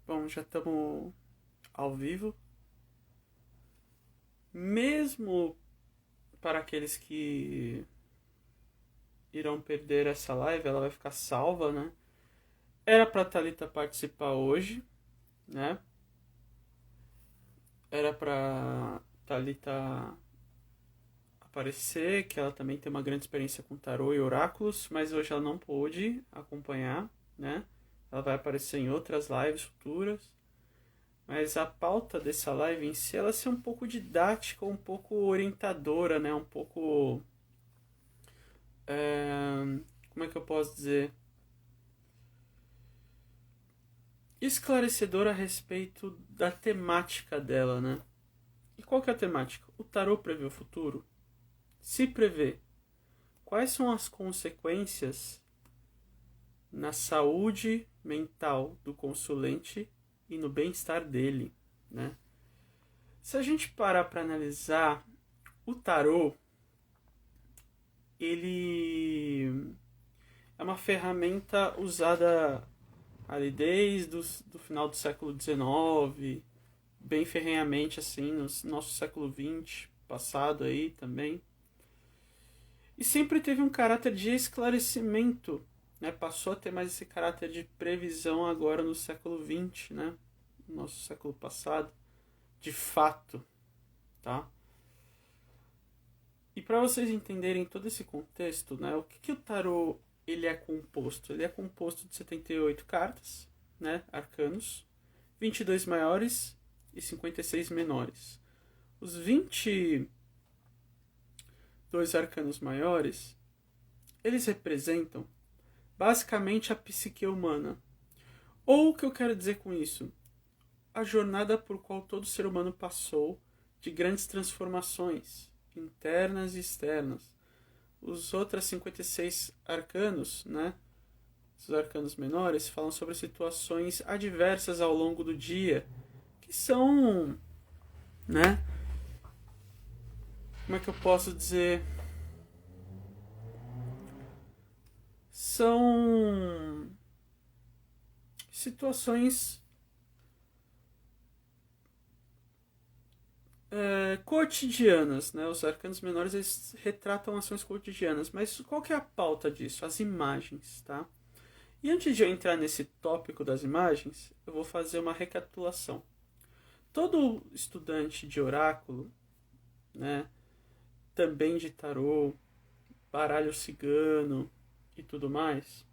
Bom, já estamos ao vivo. Mesmo para aqueles que irão perder essa live, ela vai ficar salva, né? Era para Thalita participar hoje, né? Era para Thalita aparecer, que ela também tem uma grande experiência com tarô e oráculos, mas hoje ela não pôde acompanhar, né? Ela vai aparecer em outras lives futuras. Mas a pauta dessa live em si, ela ser um pouco didática, um pouco orientadora, né? Um pouco... como é que eu posso dizer? Esclarecedora a respeito da temática dela, né? E qual que é a temática? O tarô prevê o futuro? Se prevê, quais são as consequências na saúde mental do consulente e no bem-estar dele, né? Se a gente parar para analisar o tarô, ele é uma ferramenta usada ali desde do final do século XIX, bem ferrenhamente assim, no nosso século XX passado aí também. E sempre teve um caráter de esclarecimento, né? Passou a ter mais esse caráter de previsão agora no século XX, né? No nosso século passado, de fato, tá? E para vocês entenderem todo esse contexto, né? O que o tarô ele é composto? Ele é composto de 78 cartas, né? Arcanos, 22 maiores e 56 menores. Os 22 arcanos maiores, eles representam basicamente a psique humana. Ou o que eu quero dizer com isso? A jornada por qual todo ser humano passou de grandes transformações internas e externas. Os outros 56 arcanos, né? Os arcanos menores falam sobre situações adversas ao longo do dia, que são, né? Como é que eu posso dizer? São situações cotidianas, né? Os arcanos menores eles retratam ações cotidianas, mas qual que é a pauta disso? As imagens, tá? E antes de eu entrar nesse tópico das imagens, eu vou fazer uma recapitulação. Todo estudante de oráculo, né, também de tarô, baralho cigano e tudo mais,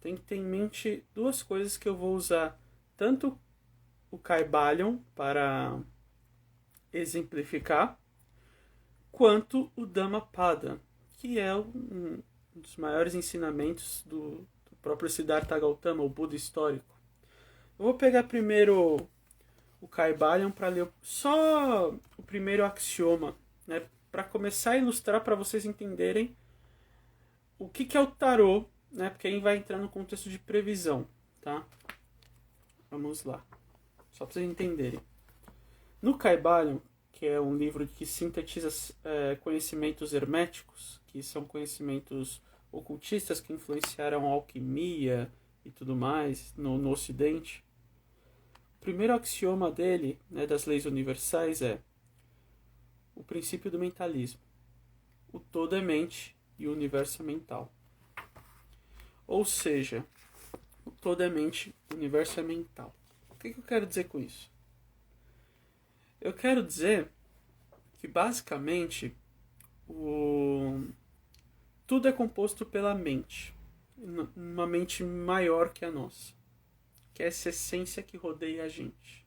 tem que ter em mente duas coisas que eu vou usar tanto o Kybalion para exemplificar, quanto o Dhammapada, que é um dos maiores ensinamentos do próprio Siddhartha Gautama, o Buda histórico. Eu vou pegar primeiro o Kybalion para ler só o primeiro axioma, né, para começar a ilustrar para vocês entenderem o que é o tarô, né, porque aí vai entrar no contexto de previsão, tá? Vamos lá, só para vocês entenderem. No Kybalion, que é um livro que sintetiza conhecimentos herméticos, que são conhecimentos ocultistas que influenciaram a alquimia e tudo mais no Ocidente. O primeiro axioma dele, né, das leis universais, é o princípio do mentalismo. O todo é mente e o universo é mental. Ou seja, o todo é mente, o universo é mental. O que eu quero dizer com isso? Eu quero dizer que basicamente tudo é composto pela mente, uma mente maior que a nossa, que é essa essência que rodeia a gente.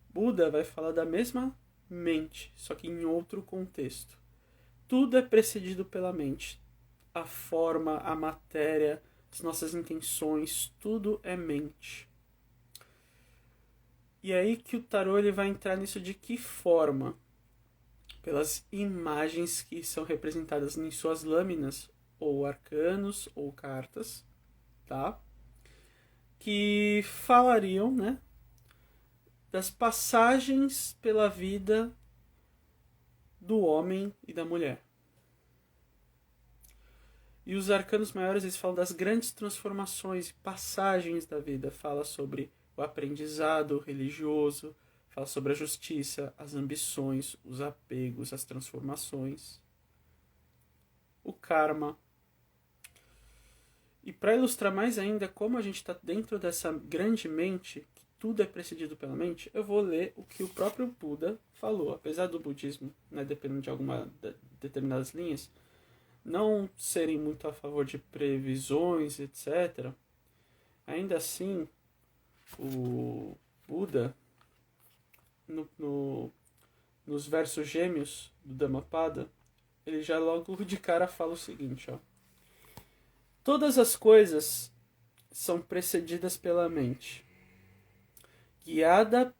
Buda vai falar da mesma mente, só que em outro contexto. Tudo é precedido pela mente. A forma, a matéria, as nossas intenções, tudo é mente. E aí que o tarô ele vai entrar nisso de que forma? Pelas imagens que são representadas em suas lâminas, ou arcanos, ou cartas, tá? Que falariam, né, das passagens pela vida do homem e da mulher. E os arcanos maiores eles falam das grandes transformações e passagens da vida. Fala sobre o aprendizado religioso, fala sobre a justiça, as ambições, os apegos, as transformações, o karma. E para ilustrar mais ainda como a gente está dentro dessa grande mente, que tudo é precedido pela mente, eu vou ler o que o próprio Buda falou. Apesar do budismo, né, dependendo de determinadas linhas, não serem muito a favor de previsões, etc., ainda assim, o Buda, nos versos gêmeos do Dhammapada, ele já logo de cara fala o seguinte, ó. Todas as coisas são precedidas pela mente, guiada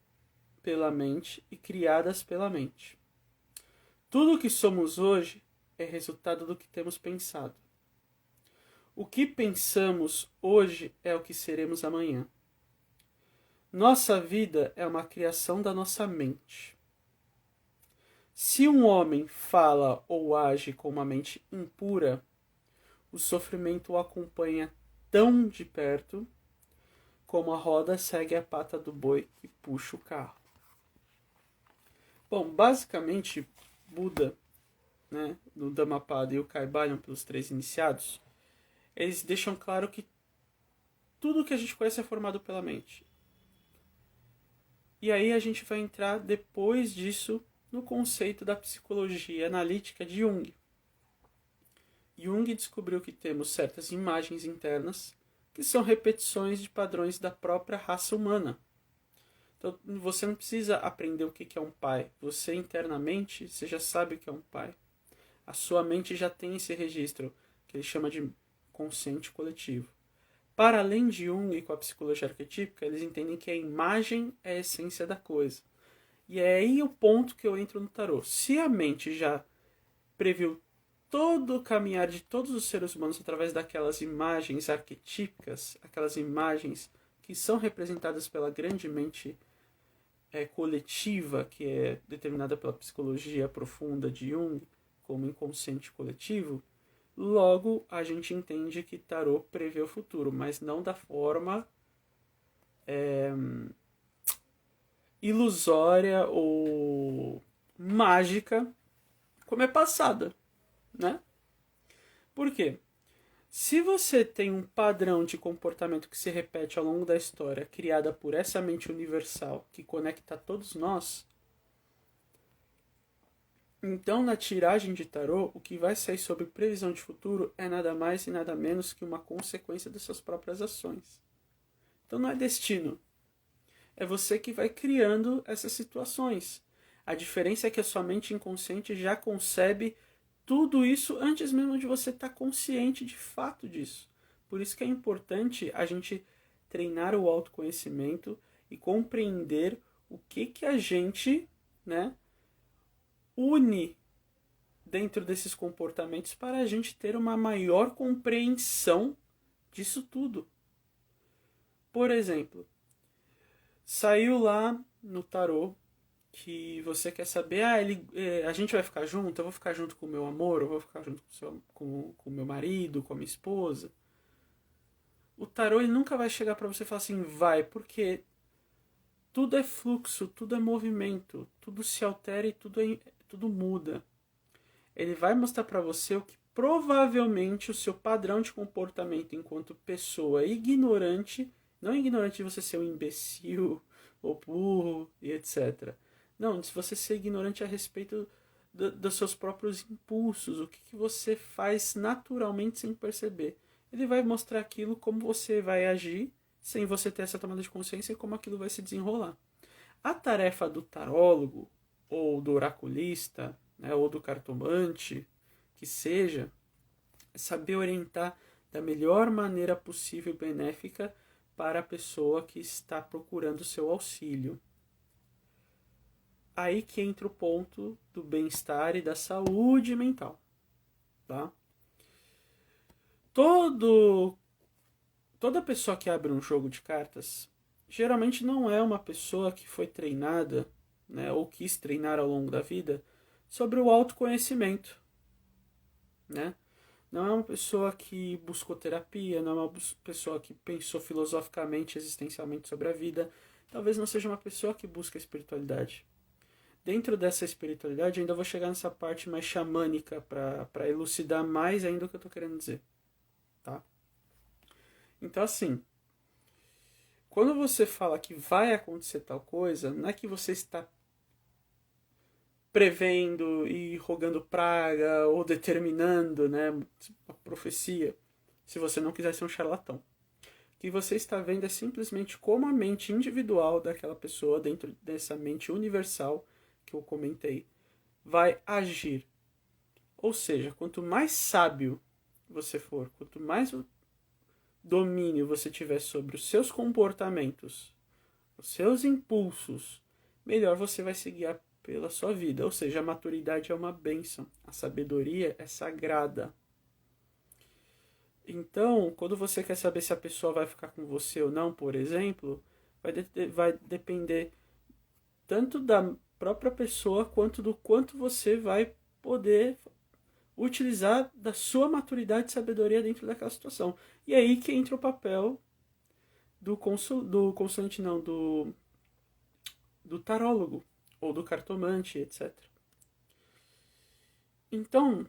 pela mente e criadas pela mente. Tudo o que somos hoje é resultado do que temos pensado. O que pensamos hoje é o que seremos amanhã. Nossa vida é uma criação da nossa mente. Se um homem fala ou age com uma mente impura, o sofrimento o acompanha tão de perto como a roda segue a pata do boi que puxa o carro. Bom, basicamente, Buda, né, no Dhammapada e o Kaivalya, pelos três iniciados, eles deixam claro que tudo que a gente conhece é formado pela mente. E aí a gente vai entrar depois disso no conceito da psicologia analítica de Jung. Jung descobriu que temos certas imagens internas que são repetições de padrões da própria raça humana. Então você não precisa aprender o que é um pai. Você internamente, você já sabe o que é um pai. A sua mente já tem esse registro, que ele chama de consciente coletivo. Para além de Jung, com a psicologia arquetípica, eles entendem que a imagem é a essência da coisa. E é aí o ponto que eu entro no tarô. Se a mente já previu todo o caminhar de todos os seres humanos através daquelas imagens arquetípicas, aquelas imagens que são representadas pela grande mente coletiva, que é determinada pela psicologia profunda de Jung, como inconsciente coletivo, logo a gente entende que tarô prevê o futuro, mas não da forma ilusória ou mágica como é passada, né? Por quê? Se você tem um padrão de comportamento que se repete ao longo da história, criada por essa mente universal que conecta todos nós, então na tiragem de tarô, o que vai sair sobre previsão de futuro é nada mais e nada menos que uma consequência das suas próprias ações. Então não é destino. É você que vai criando essas situações. A diferença é que a sua mente inconsciente já concebe tudo isso antes mesmo de você estar consciente de fato disso. Por isso que é importante a gente treinar o autoconhecimento e compreender o que a gente, né, une dentro desses comportamentos para a gente ter uma maior compreensão disso tudo. Por exemplo, saiu lá no tarô que você quer saber, a gente vai ficar junto, eu vou ficar junto com o meu amor, eu vou ficar junto com o meu marido, com a minha esposa. O tarô ele nunca vai chegar para você e falar assim, vai, porque tudo é fluxo, tudo é movimento, tudo se altera e tudo muda. Ele vai mostrar para você o que provavelmente o seu padrão de comportamento enquanto pessoa ignorante, não ignorante de você ser um imbecil ou burro e etc. Não, de você ser ignorante a respeito dos seus próprios impulsos, o que você faz naturalmente sem perceber. Ele vai mostrar aquilo como você vai agir sem você ter essa tomada de consciência e como aquilo vai se desenrolar. A tarefa do tarólogo, ou do oraculista, né, ou do cartomante, que seja, é saber orientar da melhor maneira possível e benéfica para a pessoa que está procurando o seu auxílio. Aí que entra o ponto do bem-estar e da saúde mental. Tá? Toda pessoa que abre um jogo de cartas, geralmente não é uma pessoa que foi treinada, né, ou quis treinar ao longo da vida, sobre o autoconhecimento. Né? não é uma pessoa que buscou terapia, não é uma pessoa que pensou filosoficamente, existencialmente sobre a vida. Talvez não seja uma pessoa que busca espiritualidade. Dentro dessa espiritualidade, ainda vou chegar nessa parte mais xamânica para elucidar mais ainda o que eu estou querendo dizer. Tá? Então, assim, quando você fala que vai acontecer tal coisa, não é que você está prevendo e rogando praga ou determinando, né, a profecia, se você não quiser ser um charlatão. O que você está vendo é simplesmente como a mente individual daquela pessoa, dentro dessa mente universal que eu comentei, vai agir. Ou seja, quanto mais sábio você for, quanto mais domínio você tiver sobre os seus comportamentos, os seus impulsos, melhor você vai se guiar pela sua vida. Ou seja, a maturidade é uma bênção, a sabedoria é sagrada. Então, quando você quer saber se a pessoa vai ficar com você ou não, por exemplo, vai depender tanto da própria pessoa quanto do quanto você vai poder utilizar da sua maturidade e sabedoria dentro daquela situação. E aí que entra o papel do consulente, não, do tarólogo ou do cartomante, etc. Então,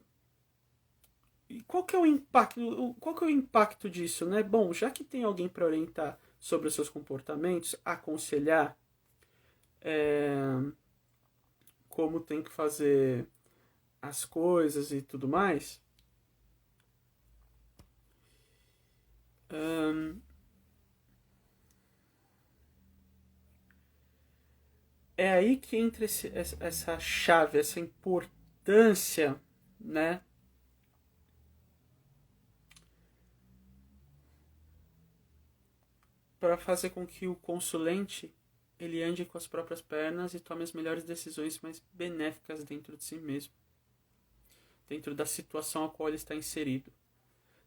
qual que é o impacto disso, né? Bom, já que tem alguém para orientar sobre os seus comportamentos, aconselhar como tem que fazer as coisas e tudo mais, é aí que entra essa chave, essa importância, né? Para fazer com que o consulente ele ande com as próprias pernas e tome as melhores decisões mais benéficas dentro de si mesmo, dentro da situação a qual ele está inserido.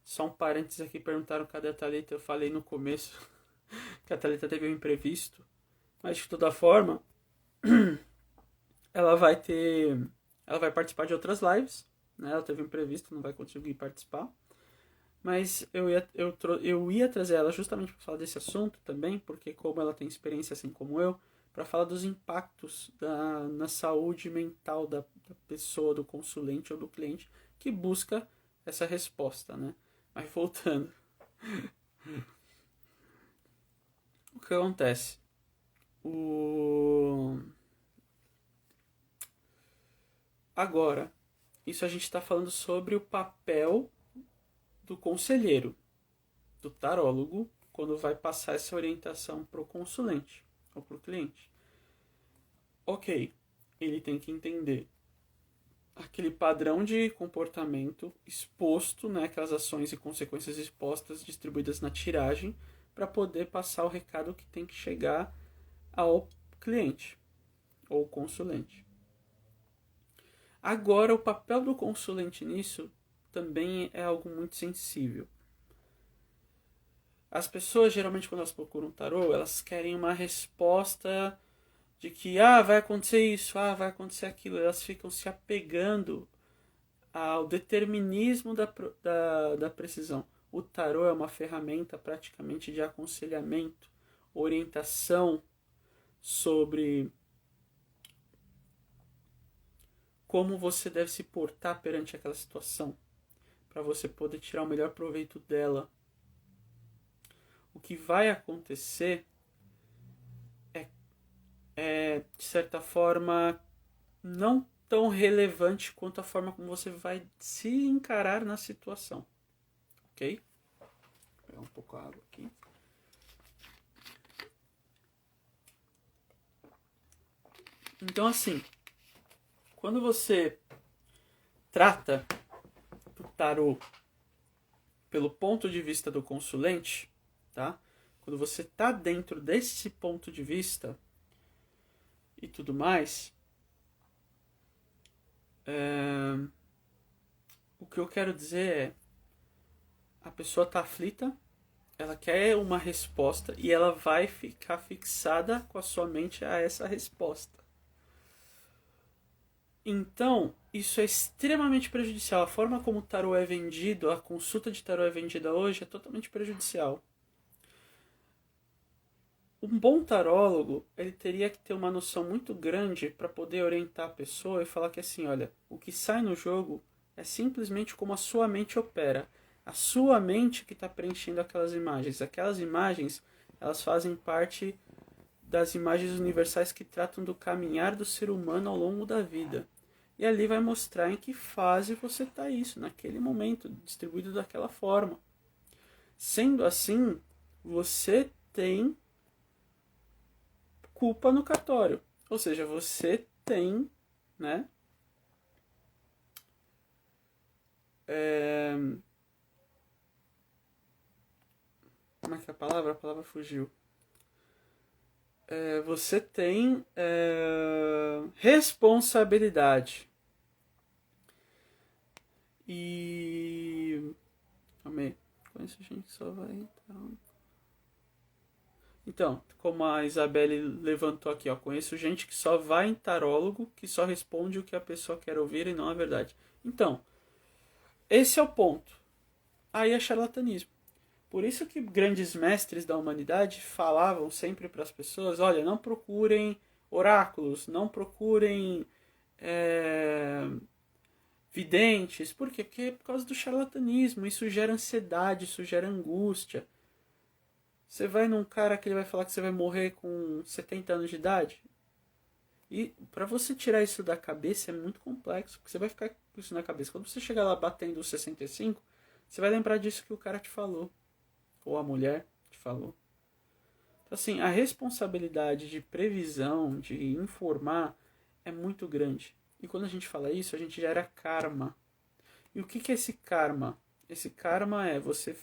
Só um parênteses aqui, perguntaram cadê a Thalita. Eu falei no começo que a Thalita teve um imprevisto, mas de toda forma ela vai participar de outras lives, né? Ela teve um imprevisto, não vai conseguir participar, mas eu ia trazer ela justamente para falar desse assunto também, porque como ela tem experiência assim como eu, para falar dos impactos na saúde mental da pessoa, do consulente ou do cliente que busca essa resposta, né? Mas voltando, o que acontece? Agora, isso a gente está falando sobre o papel do conselheiro, do tarólogo, quando vai passar essa orientação para o consulente ou para o cliente. Ok, ele tem que entender aquele padrão de comportamento exposto, né, aquelas ações e consequências expostas distribuídas na tiragem, para poder passar o recado que tem que chegar ao cliente ou consulente. Agora, o papel do consulente nisso também é algo muito sensível. As pessoas, geralmente, quando elas procuram um tarô, elas querem uma resposta de que vai acontecer isso, vai acontecer aquilo. Elas ficam se apegando ao determinismo da precisão. O tarô é uma ferramenta praticamente de aconselhamento, orientação sobre como você deve se portar perante aquela situação, para você poder tirar o melhor proveito dela. O que vai acontecer é de certa forma, não tão relevante quanto a forma como você vai se encarar na situação. Ok? Vou pegar um pouco de água aqui. Então, assim, quando você trata o tarô pelo ponto de vista do consulente, tá? Quando você está dentro desse ponto de vista e tudo mais, o que eu quero dizer é, a pessoa está aflita, ela quer uma resposta e ela vai ficar fixada com a sua mente a essa resposta. Então, isso é extremamente prejudicial. A forma como o tarô é vendido, a consulta de tarô é vendida hoje é totalmente prejudicial. Um bom tarólogo, ele teria que ter uma noção muito grande para poder orientar a pessoa e falar que assim, olha, o que sai no jogo é simplesmente como a sua mente opera. A sua mente que está preenchendo aquelas imagens. Aquelas imagens, elas fazem parte das imagens universais que tratam do caminhar do ser humano ao longo da vida. E ali vai mostrar em que fase você está isso, naquele momento, distribuído daquela forma. Sendo assim, você tem culpa no cartório. Ou seja, você tem, né? Como é que é a palavra? A palavra fugiu. Você tem responsabilidade. E. Amei. Conheço gente que só vai entrar. Então, como a Isabelle levantou aqui, ó, conheço gente que só vai em tarólogo, que só responde o que a pessoa quer ouvir e não a verdade. Então, esse é o ponto. Aí é charlatanismo. Por isso que grandes mestres da humanidade falavam sempre para as pessoas, olha, não procurem oráculos, não procurem videntes. Por quê? Porque é por causa do charlatanismo. Isso gera ansiedade, isso gera angústia. Você vai num cara que ele vai falar que você vai morrer com 70 anos de idade. E para você tirar isso da cabeça é muito complexo, porque você vai ficar com isso na cabeça. Quando você chegar lá batendo os 65, você vai lembrar disso que o cara te falou, ou a mulher te falou. Então, assim, a responsabilidade de previsão, de informar, é muito grande. E quando a gente fala isso, a gente gera karma. E o que é esse karma? Esse karma é você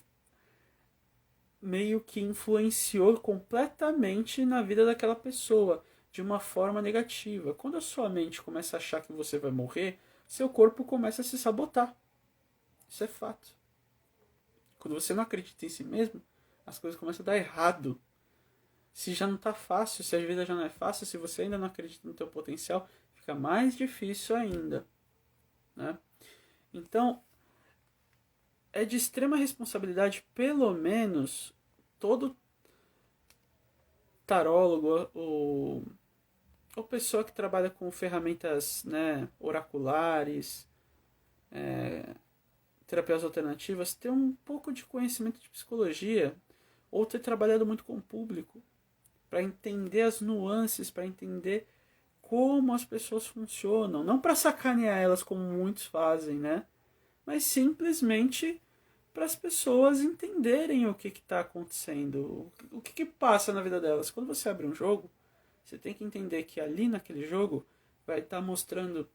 meio que influenciou completamente na vida daquela pessoa de uma forma negativa. Quando a sua mente começa a achar que você vai morrer, seu corpo começa a se sabotar. Isso é fato. Quando você não acredita em si mesmo, as coisas começam a dar errado. Se já não está fácil, se a vida já não é fácil, se você ainda não acredita no teu potencial, fica mais difícil ainda, né? Então, é de extrema responsabilidade, pelo menos, todo tarólogo ou pessoa que trabalha com ferramentas, né, oraculares, terapias alternativas, ter um pouco de conhecimento de psicologia ou ter trabalhado muito com o público para entender as nuances, para entender como as pessoas funcionam, não para sacanear elas como muitos fazem, né? Mas simplesmente para as pessoas entenderem o que está acontecendo, o que passa na vida delas. Quando você abre um jogo, você tem que entender que ali naquele jogo vai estar mostrando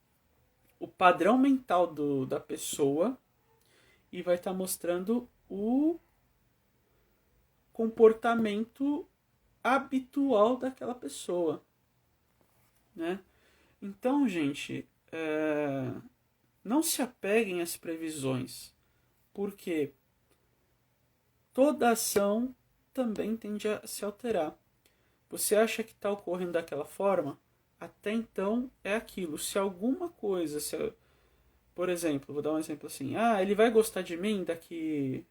o padrão mental da pessoa e vai estar mostrando o comportamento habitual daquela pessoa, né? Então, gente, não se apeguem às previsões, porque toda ação também tende a se alterar. Você acha que está ocorrendo daquela forma? Até então é aquilo. Se alguma coisa, por exemplo, vou dar um exemplo assim, ele vai gostar de mim daqui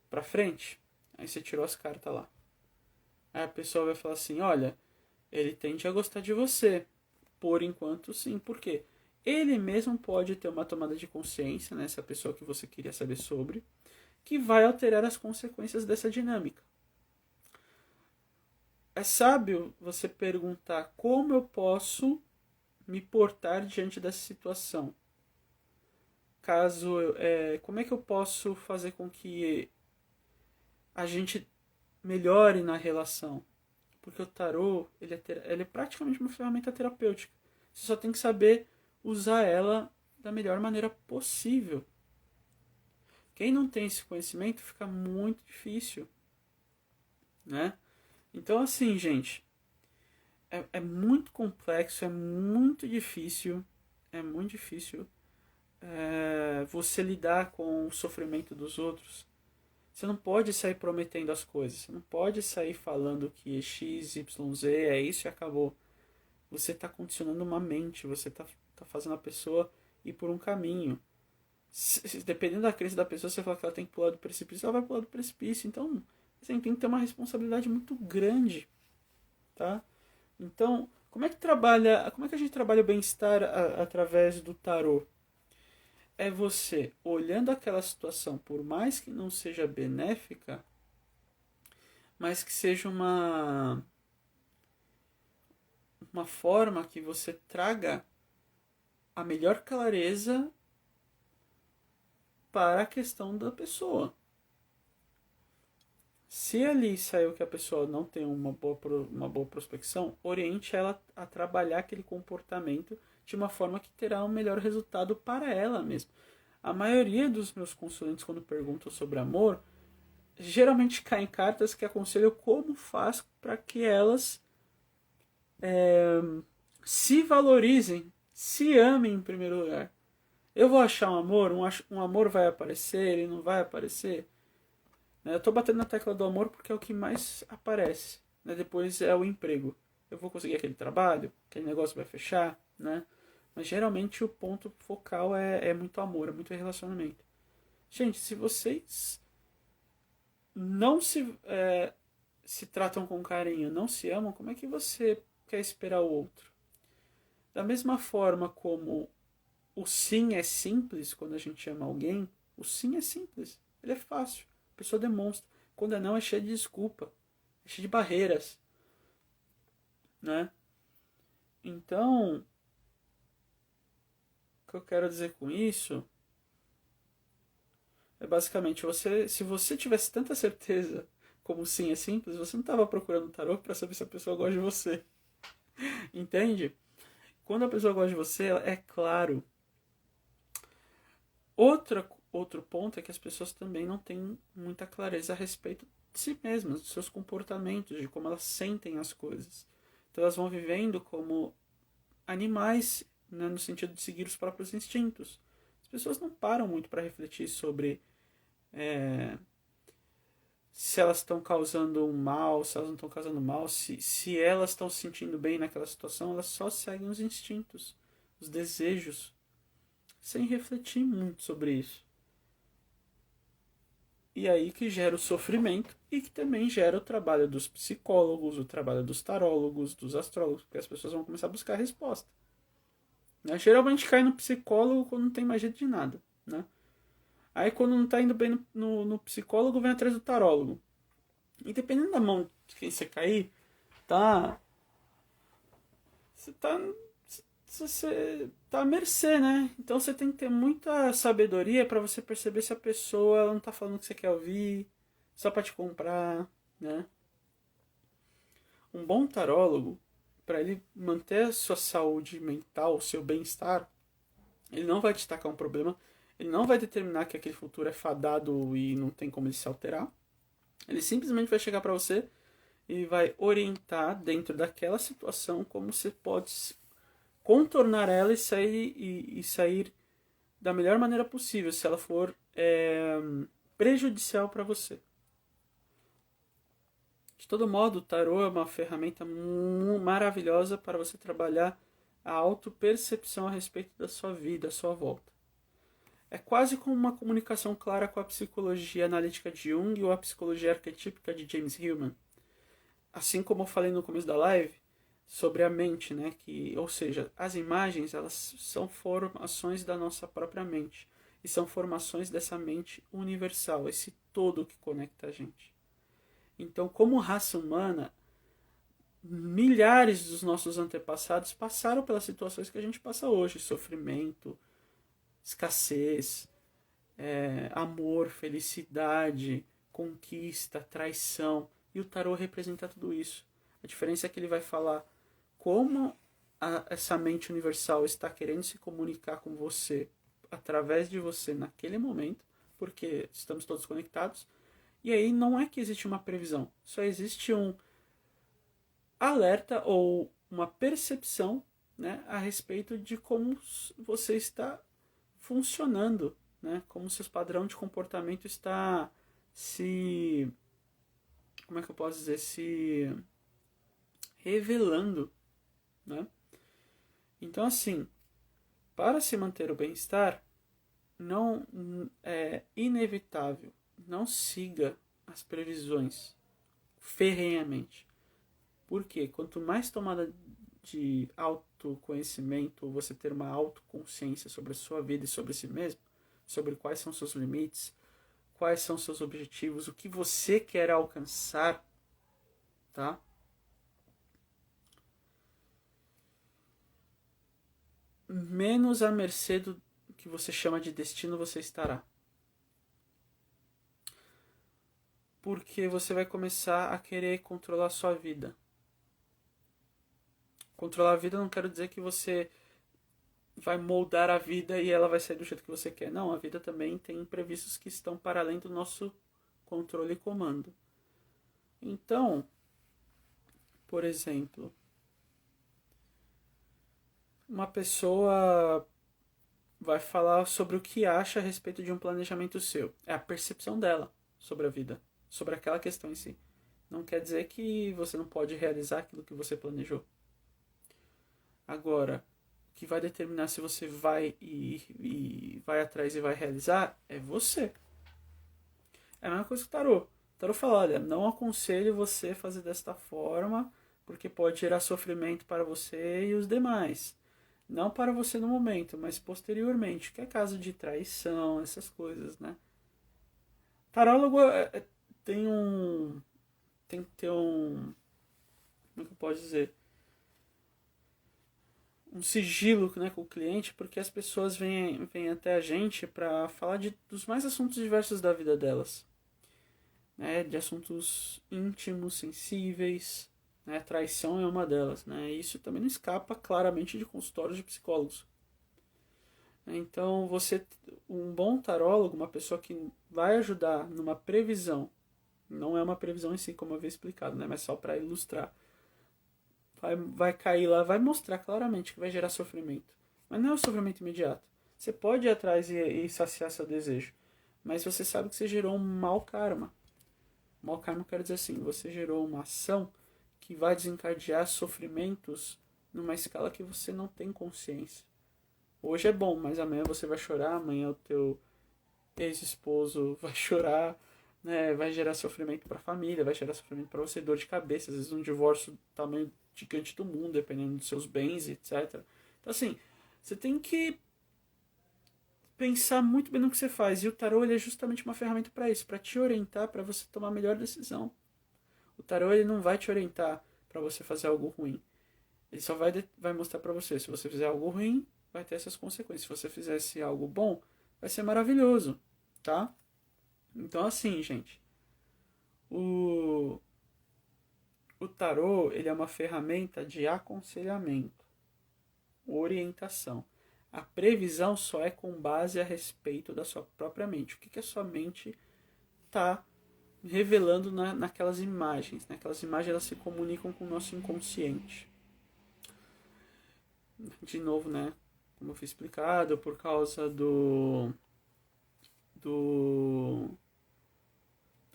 pra frente? Aí você tirou as cartas lá. Aí a pessoa vai falar assim, olha, ele tende a gostar de você. Por enquanto, sim. Por quê? Ele mesmo pode ter uma tomada de consciência, né, essa pessoa que você queria saber sobre, que vai alterar as consequências dessa dinâmica. É sábio você perguntar como eu posso me portar diante dessa situação. Como é que eu posso fazer com que a gente melhore na relação? Porque o tarô, ele é praticamente uma ferramenta terapêutica. Você só tem que saber usar ela da melhor maneira possível. Quem não tem esse conhecimento fica muito difícil, né? Então, assim, gente, é muito complexo, é muito difícil você lidar com o sofrimento dos outros. Você não pode sair prometendo as coisas, você não pode sair falando que X, Y, Z é isso e acabou. Você está condicionando uma mente, você está tá fazendo a pessoa ir por um caminho. Dependendo da crença da pessoa, você fala que ela tem que pular do precipício, ela vai pular do precipício. Então, você tem que ter uma responsabilidade muito grande, tá? Então, como é que a gente trabalha o bem-estar através do tarô? É você olhando aquela situação, por mais que não seja benéfica, mas que seja uma forma que você traga a melhor clareza para a questão da pessoa. Se ali saiu que a pessoa não tem uma boa prospecção, oriente ela a trabalhar aquele comportamento de uma forma que terá um melhor resultado para ela mesma. A maioria dos meus consulentes, quando perguntam sobre amor, geralmente caem cartas que aconselham como faz para que elas se valorizem, se amem em primeiro lugar. Eu vou achar um amor, um amor vai aparecer, ele não vai aparecer. Eu estou batendo na tecla do amor porque é o que mais aparece. Depois é o emprego. Eu vou conseguir aquele trabalho, aquele negócio vai fechar, né? Mas geralmente o ponto focal é muito amor, é muito relacionamento. Gente, se vocês não se tratam com carinho, não se amam, como é que você quer esperar o outro? Da mesma forma como o sim é simples quando a gente ama alguém, o sim é simples, ele é fácil, a pessoa demonstra. Quando é não, é cheio de desculpa, é cheio de barreiras, né? Então, o que eu quero dizer com isso é basicamente, se você tivesse tanta certeza como o sim é simples, você não estava procurando o tarô para saber se a pessoa gosta de você. Entende? Quando a pessoa gosta de você, é claro. Outro ponto é que as pessoas também não têm muita clareza a respeito de si mesmas, dos seus comportamentos, de como elas sentem as coisas. Então elas vão vivendo como animais, né, no sentido de seguir os próprios instintos. As pessoas não param muito para refletir sobre se elas estão causando um mal, se elas não estão causando mal, se elas estão se sentindo bem naquela situação, elas só seguem os instintos, os desejos, sem refletir muito sobre isso. E aí que gera o sofrimento e que também gera o trabalho dos psicólogos, o trabalho dos tarólogos, dos astrólogos, porque as pessoas vão começar a buscar a resposta. Geralmente cai no psicólogo quando não tem mais jeito de nada, né? Aí quando não está indo bem no psicólogo, vem atrás do tarólogo. E dependendo da mão de quem você cair, tá. Você tá. Você tá à mercê, né? Então você tem que ter muita sabedoria para você perceber se a pessoa ela não tá falando o que você quer ouvir, só para te comprar, né? Um bom tarólogo, para ele manter a sua saúde mental, o seu bem-estar, ele não vai te tacar um problema, ele não vai determinar que aquele futuro é fadado e não tem como ele se alterar. Ele simplesmente vai chegar para você e vai orientar dentro daquela situação como você pode contornar ela e sair da melhor maneira possível, se ela for prejudicial para você. De todo modo, o tarô é uma ferramenta maravilhosa para você trabalhar a autopercepção a respeito da sua vida, à sua volta. É quase como uma comunicação clara com a psicologia analítica de Jung ou a psicologia arquetípica de James Hillman. Assim como eu falei no começo da live sobre a mente, né? Ou seja, as imagens elas são formações da nossa própria mente e são formações dessa mente universal, esse todo que conecta a gente. Então, como raça humana, milhares dos nossos antepassados passaram pelas situações que a gente passa hoje, sofrimento, escassez, amor, felicidade, conquista, traição. E o tarô representa tudo isso. A diferença é que ele vai falar como essa mente universal está querendo se comunicar com você através de você naquele momento, porque estamos todos conectados. E aí não é que existe uma previsão, só existe um alerta ou uma percepção, né, a respeito de como você está funcionando, né, como seu padrão de comportamento está se... como é que eu posso dizer? Se revelando, né? Então, assim, para se manter o bem-estar, não é inevitável, não siga as previsões ferrenhamente. Porque quanto mais tomada de autoconhecimento, ou você ter uma autoconsciência sobre a sua vida e sobre si mesmo, sobre quais são seus limites, quais são seus objetivos, o que você quer alcançar, tá? Menos à mercê do que você chama de destino você estará. Porque você vai começar a querer controlar a sua vida. Controlar a vida não quero dizer que você vai moldar a vida e ela vai sair do jeito que você quer. Não, a vida também tem imprevistos que estão para além do nosso controle e comando. Então, por exemplo, uma pessoa vai falar sobre o que acha a respeito de um planejamento seu. É a percepção dela sobre a vida, sobre aquela questão em si. Não quer dizer que você não pode realizar aquilo que você planejou. Agora, o que vai determinar se você vai e vai atrás e vai realizar é você. É a mesma coisa que o tarô. O tarô fala, olha, não aconselho você fazer desta forma, porque pode gerar sofrimento para você e os demais. Não para você no momento, mas posteriormente, que é caso de traição, essas coisas, né? Tarólogo tem que ter um, como é que eu posso dizer? Um sigilo, né, com o cliente, porque as pessoas vêm até a gente para falar dos mais assuntos diversos da vida delas. Né, de assuntos íntimos, sensíveis, né, traição é uma delas. Né, e isso também não escapa claramente de consultórios de psicólogos. Então, um bom tarólogo, uma pessoa que vai ajudar numa previsão, não é uma previsão em si, como eu havia explicado, né, mas só para ilustrar. Vai cair lá, vai mostrar claramente que vai gerar sofrimento. Mas não é o sofrimento imediato. Você pode ir atrás e saciar seu desejo, mas você sabe que você gerou um mau karma. Mau karma quer dizer assim, você gerou uma ação que vai desencadear sofrimentos numa escala que você não tem consciência. Hoje é bom, mas amanhã você vai chorar, amanhã o teu ex-esposo vai chorar, né? Vai gerar sofrimento para a família, vai gerar sofrimento para você, dor de cabeça, às vezes um divórcio do tamanho gigante do mundo, dependendo dos seus bens, etc. Então assim, você tem que pensar muito bem no que você faz, e o tarô ele é justamente uma ferramenta para isso, para te orientar, para você tomar a melhor decisão. O tarô ele não vai te orientar para você fazer algo ruim. Ele só vai mostrar para você, se você fizer algo ruim, vai ter essas consequências. Se você fizesse algo bom, vai ser maravilhoso, tá? Então assim, gente, o tarô ele é uma ferramenta de aconselhamento, orientação. A previsão só é com base a respeito da sua própria mente. O que a sua mente está revelando naquelas imagens. Aquelas imagens elas se comunicam com o nosso inconsciente. De novo, né? Como eu fui explicado, por causa do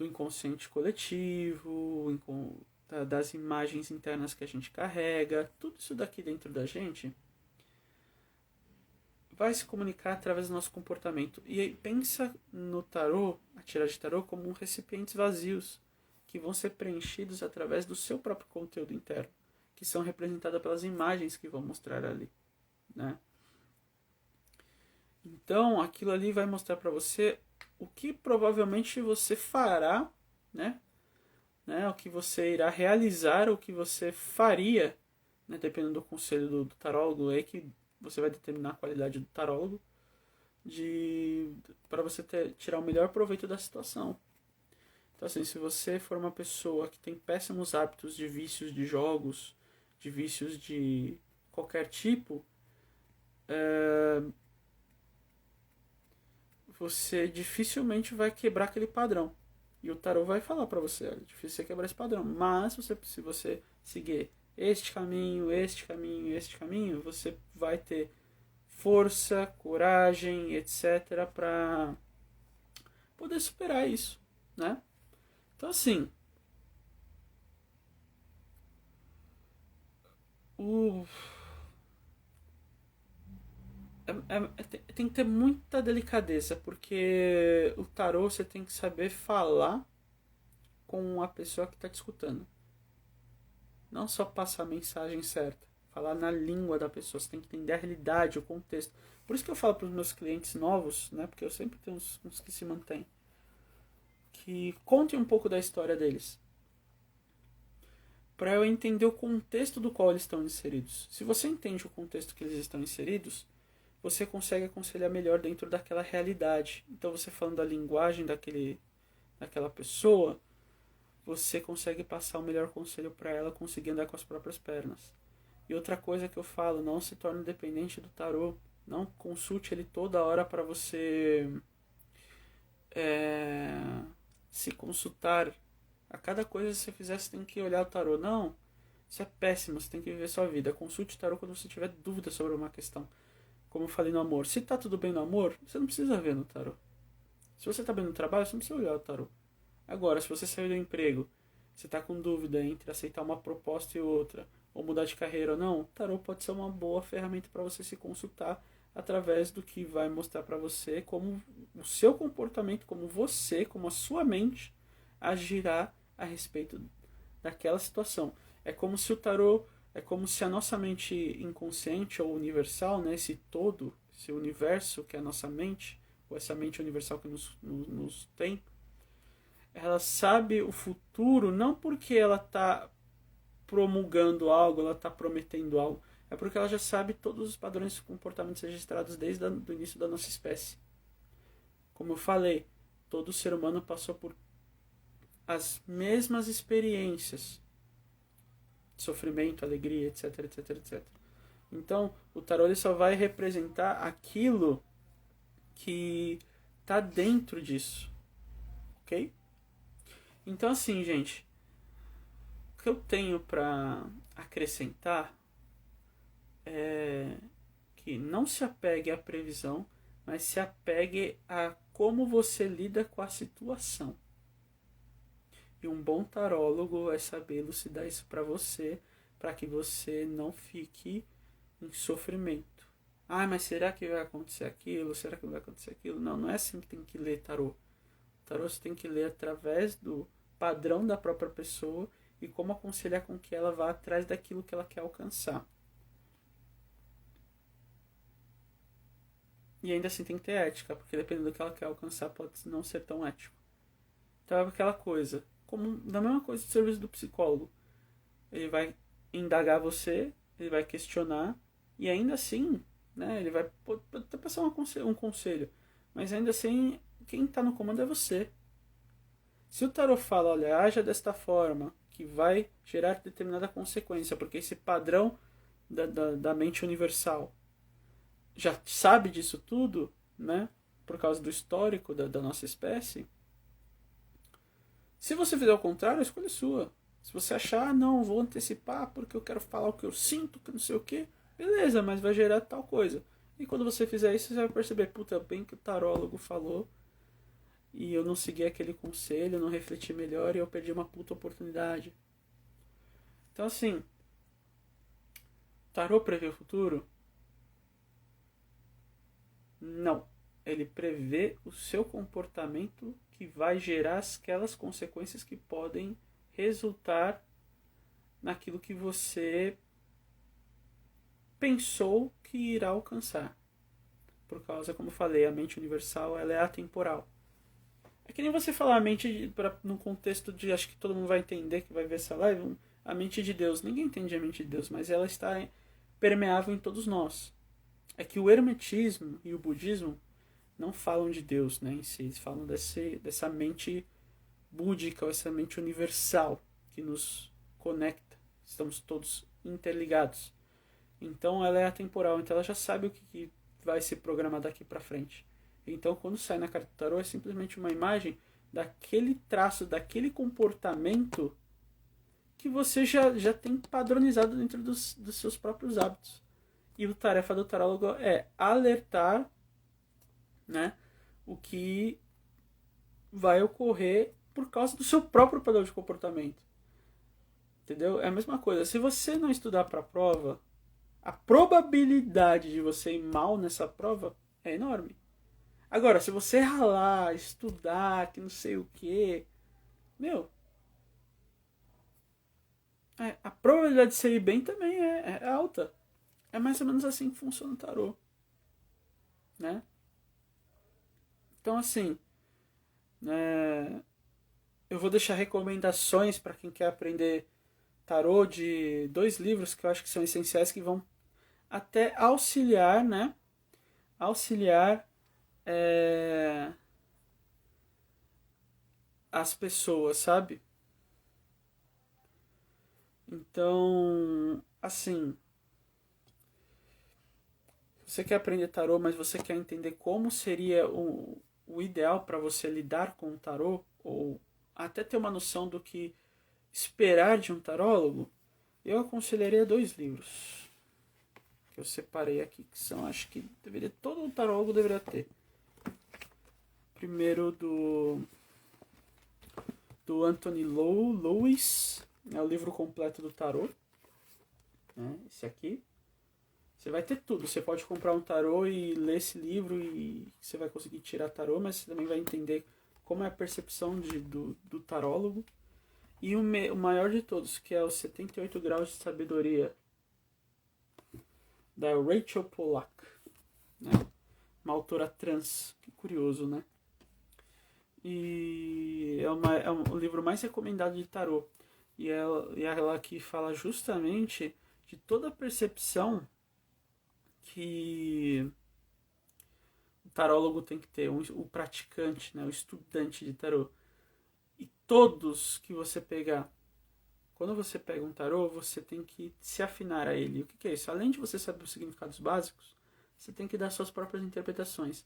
inconsciente coletivo, das imagens internas que a gente carrega, tudo isso daqui dentro da gente vai se comunicar através do nosso comportamento. E aí, pensa no tarô, a tiragem de tarô, como recipientes vazios que vão ser preenchidos através do seu próprio conteúdo interno, que são representadas pelas imagens que vão mostrar ali, né? Então, aquilo ali vai mostrar para você o que provavelmente você fará, né? O que você irá realizar, o que você faria, né? Dependendo do conselho do tarólogo, é que você vai determinar a qualidade do tarólogo para você tirar o melhor proveito da situação. Então, assim, se você for uma pessoa que tem péssimos hábitos de vícios de jogos, de vícios de qualquer tipo, você dificilmente vai quebrar aquele padrão. E o tarô vai falar para você, é difícil você quebrar esse padrão. Mas se você seguir este caminho, você vai ter força, coragem, etc. para poder superar isso, né? Então, assim, tem que ter muita delicadeza, porque o tarô você tem que saber falar com a pessoa que está te escutando. Não só passar a mensagem certa, falar na língua da pessoa, você tem que entender a realidade, o contexto. Por isso que eu falo para os meus clientes novos, né, porque eu sempre tenho uns que se mantêm, que contem um pouco da história deles, para eu entender o contexto do qual eles estão inseridos. Se você entende o contexto que eles estão inseridos, você consegue aconselhar melhor dentro daquela realidade. Então, você falando a linguagem daquela pessoa, você consegue passar o melhor conselho para ela, conseguir andar com as próprias pernas. E outra coisa que eu falo, não se torne dependente do tarô. Não consulte ele toda hora para você se consultar. A cada coisa que você fizer, você tem que olhar o tarô. Não, isso é péssimo, você tem que viver sua vida. Consulte o tarô quando você tiver dúvida sobre uma questão. Como eu falei no amor. Se tá tudo bem no amor, você não precisa ver no tarô. Se você tá bem no trabalho, você não precisa olhar o tarô. Agora, se você saiu do emprego, você tá com dúvida entre aceitar uma proposta e outra, ou mudar de carreira ou não, o tarô pode ser uma boa ferramenta para você se consultar através do que vai mostrar para você como o seu comportamento, como a sua mente agirá a respeito daquela situação. É como se o tarô, é como se a nossa mente inconsciente ou universal, né, esse todo, esse universo que é a nossa mente, ou essa mente universal que nos tem, ela sabe o futuro não porque ela está promulgando algo, ela está prometendo algo, é porque ela já sabe todos os padrões de comportamentos registrados desde o início da nossa espécie. Como eu falei, todo ser humano passou por as mesmas experiências, sofrimento, alegria, etc, etc, etc. Então, o tarô ele só vai representar aquilo que está dentro disso, ok? Então, assim, gente, o que eu tenho para acrescentar é que não se apegue à previsão, mas se apegue a como você lida com a situação. E um bom tarólogo vai saber elucidar isso para você, para que você não fique em sofrimento. Ah, mas será que vai acontecer aquilo? Será que não vai acontecer aquilo? Não, não é assim que tem que ler tarô. Tarô você tem que ler através do padrão da própria pessoa e como aconselhar com que ela vá atrás daquilo que ela quer alcançar. E ainda assim tem que ter ética, porque dependendo do que ela quer alcançar pode não ser tão ético. Então é aquela coisa, como da mesma coisa do serviço do psicólogo. Ele vai indagar você, ele vai questionar e ainda assim, né, ele vai até passar um conselho, mas ainda assim quem está no comando é você. Se o tarot fala, olha, haja desta forma, que vai gerar determinada consequência, porque esse padrão da mente universal já sabe disso tudo, né, por causa do histórico da nossa espécie, se você fizer o contrário, a escolha é sua. Se você achar, não, vou antecipar porque eu quero falar o que eu sinto, que não sei o que, beleza, mas vai gerar tal coisa. E quando você fizer isso, você vai perceber, puta, bem que o tarólogo falou e eu não segui aquele conselho, não refleti melhor e eu perdi uma puta oportunidade. Então, assim, tarô prevê o futuro? Não. Ele prevê o seu comportamento que vai gerar aquelas consequências que podem resultar naquilo que você pensou que irá alcançar. Por causa, como eu falei, a mente universal ela é atemporal. É que nem você falar a mente, no contexto de, acho que todo mundo vai entender, que vai ver essa live, a mente de Deus. Ninguém entende a mente de Deus, mas ela está permeável em todos nós. É que o hermetismo e o budismo não falam de Deus, né, em si. Eles falam dessa mente búdica, ou essa mente universal que nos conecta. Estamos todos interligados. Então ela é atemporal, então ela já sabe o que vai se programar daqui para frente. Então quando sai na carta do tarô é simplesmente uma imagem daquele traço, daquele comportamento que você já tem padronizado dentro dos seus próprios hábitos. E a tarefa do tarólogo é alertar, né, o que vai ocorrer por causa do seu próprio padrão de comportamento. Entendeu? É a mesma coisa. Se você não estudar para a prova, a probabilidade de você ir mal nessa prova é enorme. Agora, se você ralar, estudar, que não sei o que, meu, a probabilidade de você ir bem também é alta. É mais ou menos assim que funciona o tarô, né? Então, assim, eu vou deixar recomendações para quem quer aprender tarô de 2 livros que eu acho que são essenciais, que vão até auxiliar, né? Auxiliar as pessoas, sabe? Então, assim, você quer aprender tarô, mas você quer entender como seria o ideal para você lidar com o tarô, ou até ter uma noção do que esperar de um tarólogo, eu aconselharia 2 livros que eu separei aqui, que são, acho que todo tarólogo deveria ter. Primeiro do Anthony Lewis, é o livro completo do tarô, né? Esse aqui. Você vai ter tudo. Você pode comprar um tarô e ler esse livro e você vai conseguir tirar tarô, mas você também vai entender como é a percepção do tarólogo. E o maior de todos, que é os 78 Graus de Sabedoria, da Rachel Pollack, né? Uma autora trans. Que curioso, né? E é o livro mais recomendado de tarô. E ela aqui fala justamente de toda a percepção que o tarólogo tem que ter, o praticante, né, o estudante de tarô. E todos que você pegar, quando você pega um tarô, você tem que se afinar a ele. O que é isso? Além de você saber os significados básicos, você tem que dar suas próprias interpretações.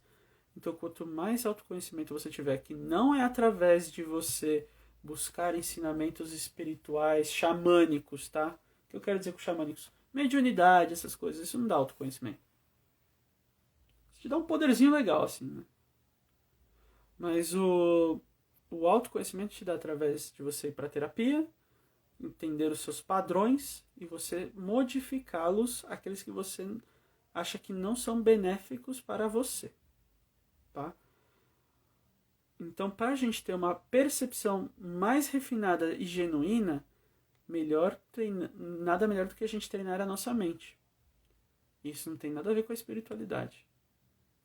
Então, quanto mais autoconhecimento você tiver, que não é através de você buscar ensinamentos espirituais, xamânicos, tá? O que eu quero dizer com xamânicos? Mediunidade, essas coisas, isso não dá autoconhecimento. Isso te dá um poderzinho legal, assim, né? Mas o autoconhecimento te dá através de você ir para terapia, entender os seus padrões e você modificá-los, aqueles que você acha que não são benéficos para você, tá? Então, para a gente ter uma percepção mais refinada e genuína, nada melhor do que a gente treinar a nossa mente. Isso não tem nada a ver com a espiritualidade.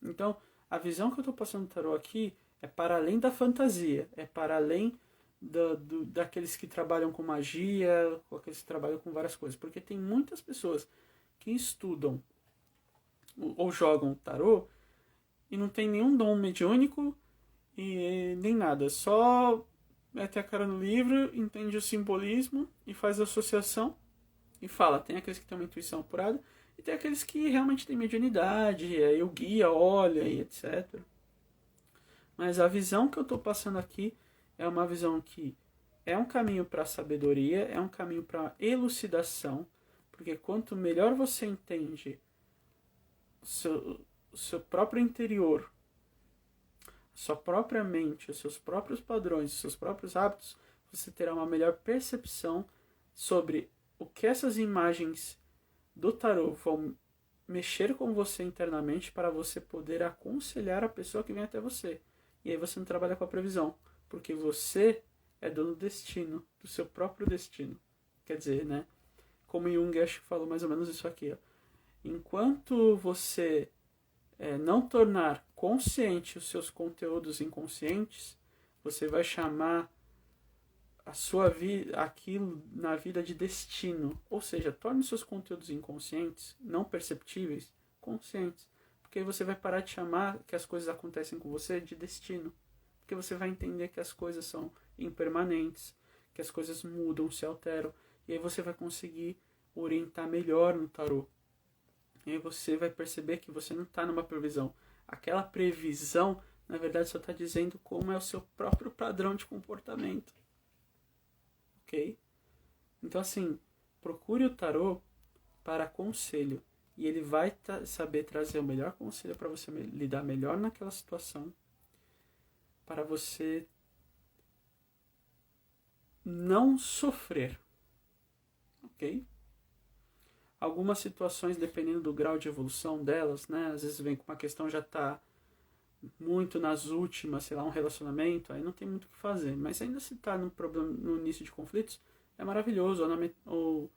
Então, a visão que eu estou passando no tarô aqui é para além da fantasia, é para além daqueles que trabalham com magia, ou aqueles que trabalham com várias coisas. Porque tem muitas pessoas que estudam ou jogam tarô e não tem nenhum dom mediúnico e nem nada. Só mete a cara no livro, entende o simbolismo e faz a associação e fala. Tem aqueles que têm uma intuição apurada e tem aqueles que realmente têm mediunidade, aí o guia olha e etc. Mas a visão que eu estou passando aqui é uma visão que é um caminho para a sabedoria, é um caminho para a elucidação, porque quanto melhor você entende o seu próprio interior, a sua própria mente, os seus próprios padrões, os seus próprios hábitos, você terá uma melhor percepção sobre o que essas imagens do tarô vão mexer com você internamente para você poder aconselhar a pessoa que vem até você. E aí você não trabalha com a previsão, porque você é dono do destino, do seu próprio destino. Quer dizer, né? Como Jung acho que falou mais ou menos isso aqui. Ó. Enquanto você não tornar consciente os seus conteúdos inconscientes, você vai chamar a sua vida, aquilo na vida de destino. Ou seja, torne seus conteúdos inconscientes, não perceptíveis, conscientes. Porque aí você vai parar de chamar que as coisas acontecem com você de destino. Porque você vai entender que as coisas são impermanentes, que as coisas mudam, se alteram. E aí você vai conseguir orientar melhor no tarô. E aí você vai perceber que você não está numa previsão. Aquela previsão, na verdade, só está dizendo como é o seu próprio padrão de comportamento. Ok? Então, assim, procure o tarô para conselho. E ele vai saber trazer o melhor conselho para você lidar melhor naquela situação. Para você não sofrer. Ok? Algumas situações, dependendo do grau de evolução delas, né? Às vezes vem com uma questão já tá muito nas últimas, sei lá, um relacionamento, aí não tem muito o que fazer. Mas ainda se tá no problema, no início de conflitos, é maravilhoso. Ou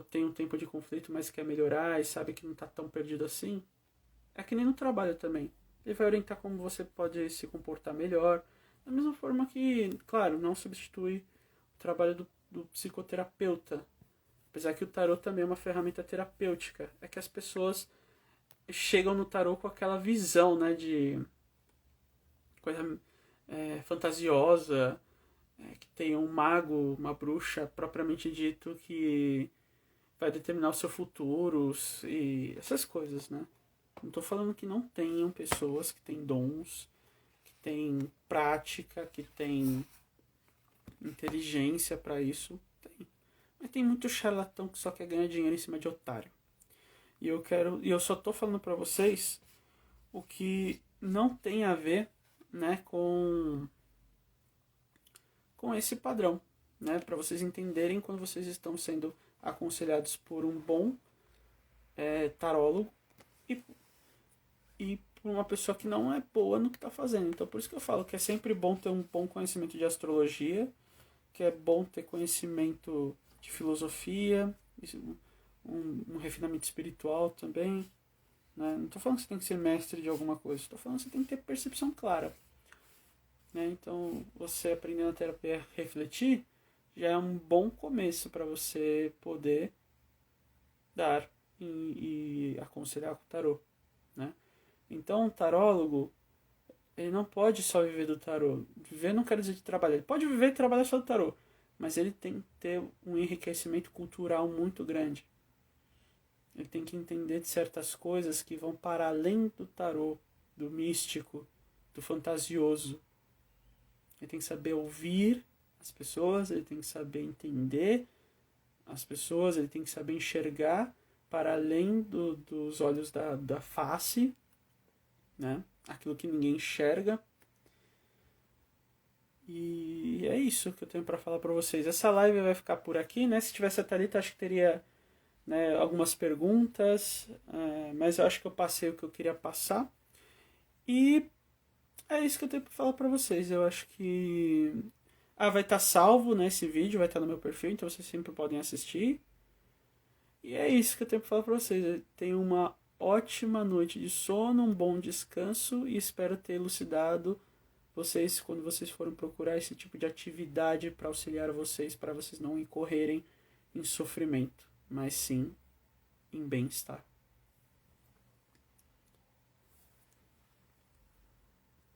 tem um tempo de conflito, mas quer melhorar e sabe que não tá tão perdido assim. É que nem no trabalho também. Ele vai orientar como você pode se comportar melhor. Da mesma forma que, claro, não substitui o trabalho do psicoterapeuta. Apesar que o tarô também é uma ferramenta terapêutica. É que as pessoas chegam no tarô com aquela visão, né, de coisa fantasiosa, que tem um mago, uma bruxa propriamente dito que vai determinar o seu futuro e essas coisas, né? Não estou falando que não tenham pessoas que têm dons, que têm prática, que têm inteligência para isso. Tem. Mas tem muito charlatão que só quer ganhar dinheiro em cima de otário. E eu só tô falando para vocês o que não tem a ver, né, com esse padrão, né, para vocês entenderem quando vocês estão sendo aconselhados por um bom tarólogo e por uma pessoa que não é boa no que está fazendo. Então por isso que eu falo que é sempre bom ter um bom conhecimento de astrologia, que é bom ter conhecimento de filosofia, um refinamento espiritual também. Né? Não estou falando que você tem que ser mestre de alguma coisa, estou falando que você tem que ter percepção clara. Né? Então, você aprendendo a terapia a refletir já é um bom começo para você poder dar e aconselhar com o tarô. Né? Então, um tarólogo, ele não pode só viver do tarô. Viver não quer dizer de trabalhar. Ele pode viver e trabalhar só do tarô, mas ele tem que ter um enriquecimento cultural muito grande. Ele tem que entender de certas coisas que vão para além do tarô, do místico, do fantasioso. Ele tem que saber ouvir as pessoas, ele tem que saber entender as pessoas, ele tem que saber enxergar para além dos olhos da face, né? Aquilo que ninguém enxerga. E é isso que eu tenho para falar para vocês. Essa live vai ficar por aqui, né? Se tivesse a Thalita, acho que teria, né, algumas perguntas, mas eu acho que eu passei o que eu queria passar. E é isso que eu tenho para falar para vocês. Eu acho que vai estar salvo, né, esse vídeo, vai estar no meu perfil, então vocês sempre podem assistir. E é isso que eu tenho para falar para vocês. Tenham uma ótima noite de sono, um bom descanso e espero ter elucidado vocês quando vocês forem procurar esse tipo de atividade para auxiliar vocês, para vocês não incorrerem em sofrimento, mas sim em bem-estar.